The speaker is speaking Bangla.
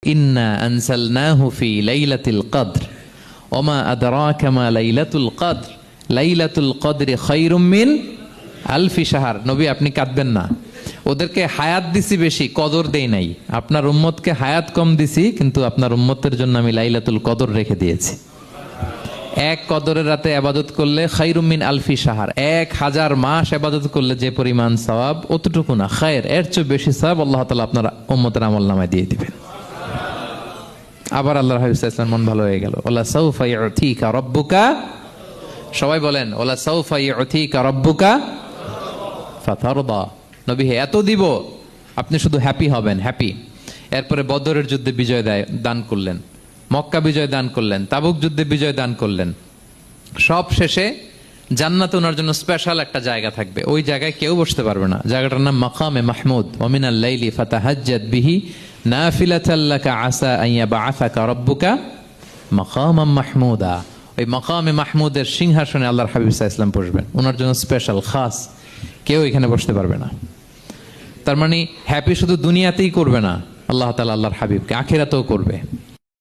ইন্না আনসালনাহু ফি লাইলাতিল কদর ওমা আদরাকা মা লাইলাতুল কদর লাইলাতুল কদরি খায়রুম মিন আলফি শাহর। নবী আপনি কাঁদবেন না, ওদেরকে হায়াত দিছি বেশি, কদর দেই নাই। আপনার উম্মতকে হায়াত কম দিছি, কিন্তু আপনার উম্মতের জন্য আমি লাইলাতুল কদর রেখে দিয়েছি। এক কদরের রাতে আবাদত করলে খায়রুম মিন আলফি শাহর, 1000 মাস আবাদত করলে যে পরিমাণ সওয়াব অতটুকু না, খায়ের এর চেয়ে বেশি সওয়াব আল্লাহ তাআলা আপনার উম্মতের আমলনামায় দিয়ে দিবেন। আবার আল্লাহর হাবিব সাল্লাল্লাহু আলাইহি ওয়াসাল্লাম মন ভালো হয়ে গেল। ওয়ালা সাউফা ইউতিকা রাব্বুকা, সবাই বলেন ওয়ালা সাউফা ইউতিকা রাব্বুকা ফাতারদা। নবী হে এত দিব, আপনি শুধু হ্যাপি হবেন, হ্যাপি। এরপরে বদরের যুদ্ধে বিজয় দান করলেন, মক্কা বিজয় দান করলেন, তাবুক যুদ্ধে বিজয় দান করলেন। সব শেষে জান্নাতে ওনার জন্য স্পেশাল একটা জায়গা থাকবে, ওই জায়গায় কেউ বসতে পারবে না। জায়গাটার নাম মাকামে মাহমুদ। ওয়া মিনাল লাইলি ফাতাহাজ্জাদ বিহি নাফিলাতাল লাকা আসা আন ইয়াবআসাকা রাব্বুকা মাকামান মাহমুদা। ওই মাকামে মাহমুদের সিংহাসনে আল্লাহর হাবিব সাল্লাল্লাহু আলাইহি ওয়াসাল্লাম বসবেন, ওনার জন্য স্পেশাল খাস, কেউ এখানে বসতে পারবে না। তার মানে হ্যাপি শুধু দুনিয়াতেই করবে না আল্লাহ তাআলা, আল্লাহর হাবিবকে আখিরাতেও করবে।